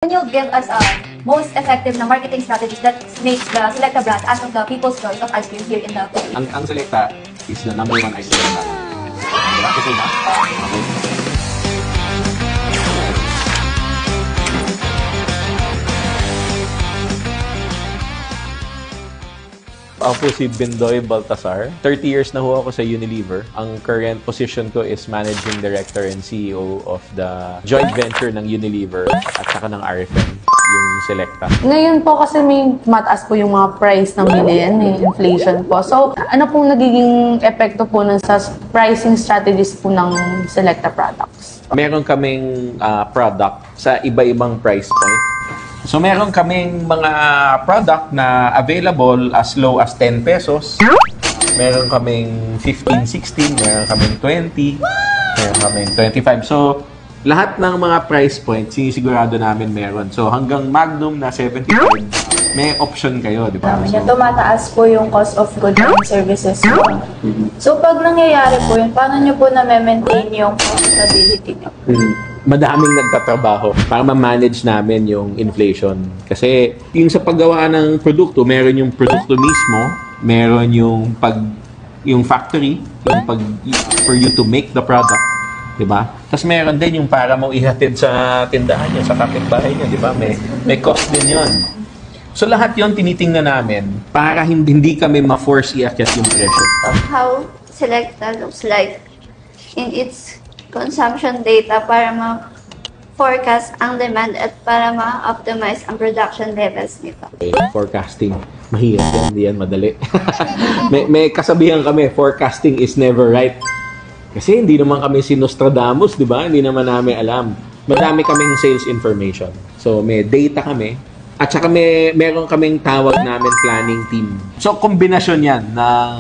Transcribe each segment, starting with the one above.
Can you give us a most effective na marketing strategies that makes the Selecta brand as of the people's choice of ice cream here in the Philippines? Ang Selecta is the #1 ice cream brand. Diba? Kasi ba? Okay. Ako po si Bindoy Baltasar. 30 years na ho ako sa Unilever. Ang current position ko is Managing Director and CEO of the joint venture ng Unilever at saka ng RFM, yung Selecta. Ngayon po kasi may mataas po yung mga price ng bilihin, may inflation po. So, ano pong nagiging epekto po nun sa pricing strategies po ng Selecta products? Meron kaming product sa iba-ibang price point. So, meron kaming mga product na available as low as 10 pesos. Meron kaming 15, 16, meron kaming 20, meron kaming 25. So, lahat ng mga price points, sinisigurado namin meron. So, hanggang Magnum na 75, may option kayo, di ba? So, tumataas po yung cost of goods and services po. So, pag nangyayari po yun, paano nyo po na-maintain yung profitability nyo? Madaming nagtatrabaho para ma-manage namin yung inflation. Kasi yung sa paggawa ng produkto, meron yung produkto mismo, meron yung yung factory, yung for you to make the product, 'di ba? Tapos meron din yung para mo ihatid sa tindahan niyo, sa kapitbahay niyo, 'di ba? May cost din 'yon. So lahat 'yon tinitingnan namin para hindi kami ma-force iakyat yung presyo. How Selecta looks like in its consumption data para ma-forecast ang demand at para ma-optimize ang production levels nito. Okay, forecasting. Mahirap yan, hindi yan madali. may kasabihan kami, forecasting is never right. Kasi hindi naman kami si Nostradamus, di ba? Hindi naman namin alam. Madami kaming sales information. So, may data kami. At saka meron kaming tawag namin planning team. So, kombinasyon yan ng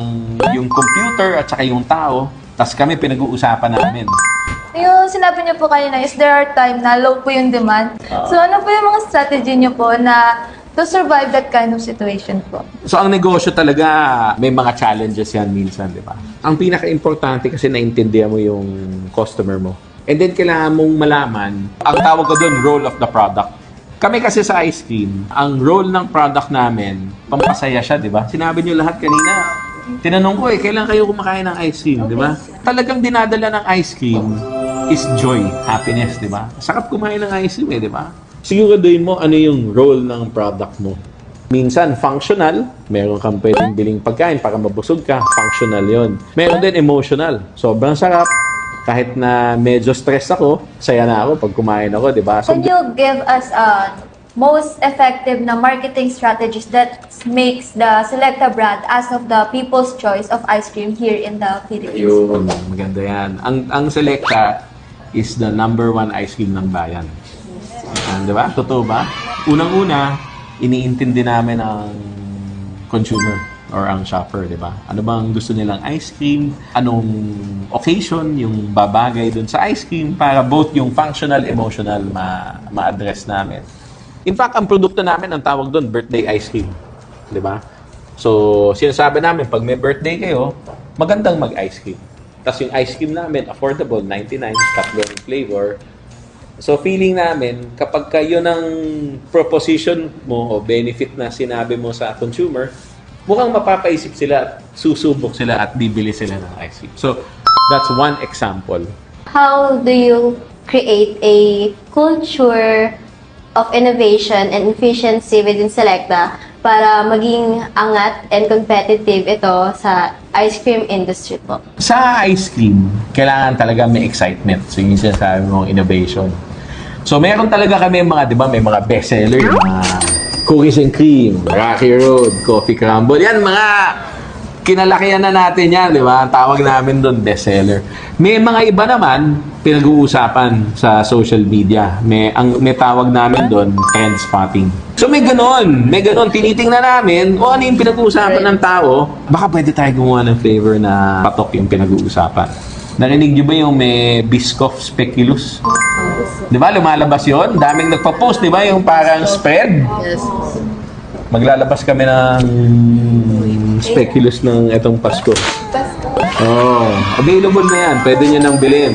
yung computer at saka yung tao. Tapos kami pinag-uusapan namin. Yung sinabi niyo po kanina is there are time na low po yung demand. So ano po yung mga strategy niyo po na to survive that kind of situation po? So ang negosyo talaga, may mga challenges yan minsan, di ba? Ang pinaka-importante kasi naintindihan mo yung customer mo. And then kailangan mong malaman, ang tawag ko doon, role of the product. Kami kasi sa ice cream, ang role ng product namin, pampasaya siya, di ba? Sinabi niyo lahat kanina, tinanong ko kailan kayo kumakain ng ice cream, di ba? Talagang dinadala ng ice cream is joy, happiness, di ba? Sakap kumain ng ice cream, di ba? Siguraduhin mo ano yung role ng product mo. Minsan, functional. Meron kang pwedeng biling pagkain para mabusog ka. Functional yon. Meron din emotional. Sobrang sarap. Kahit na medyo stress ako, saya na ako pag kumain ako, di ba? So, Can you give us a most effective na marketing strategies that makes the Selecta brand as of the people's choice of ice cream here in the Philippines? yun, maganda yan. Ang Selecta is the #1 ice cream ng bayan. Di ba? Totoo ba? Unang-una, iniintindi namin ang consumer or ang shopper, di ba? Ano bang gusto nilang ice cream? Anong occasion yung babagay dun sa ice cream para both yung functional, emotional ma-address namin. In fact, ang produkto namin, ang tawag doon, birthday ice cream. Di ba? So, sinasabi namin, pag may birthday kayo, magandang mag-ice cream. Tapos yung ice cream namin, affordable, 99, tatlong flavor. So, feeling namin, kapag kayo ng proposition mo o benefit na sinabi mo sa consumer, mukhang mapapaisip sila at susubok sila at bibili sila ng ice cream. So, that's one example. How do you create a culture of innovation and efficiency within Selecta para maging angat and competitive ito sa ice cream industry po? Sa ice cream, kailangan talaga may excitement. So, yung sinasabi mong innovation. So, meron talaga kami mga, di ba, may mga bestseller, yung mga cookies and cream, Rocky Road, Coffee Crumble. Yan, mga kinalakihan na natin yan, di ba? Ang tawag namin doon, bestseller. May mga iba naman, pinag-uusapan sa social media. May tawag namin doon, trend spotting. So may ganon. Tinitingnan namin, o ano yung pinag-uusapan ng tao, baka pwede tayo gumawa ng flavor na patok yung pinag-uusapan. Narinig nyo ba yung may Biscoff Speculous? Di ba? Lumalabas yun. Daming nagpa-post, di ba? Yung parang spread. Yes. Maglalabas kami ng Speculous ng etong Pasko. Oh, available na yan. Pwede nyo nang bilhin.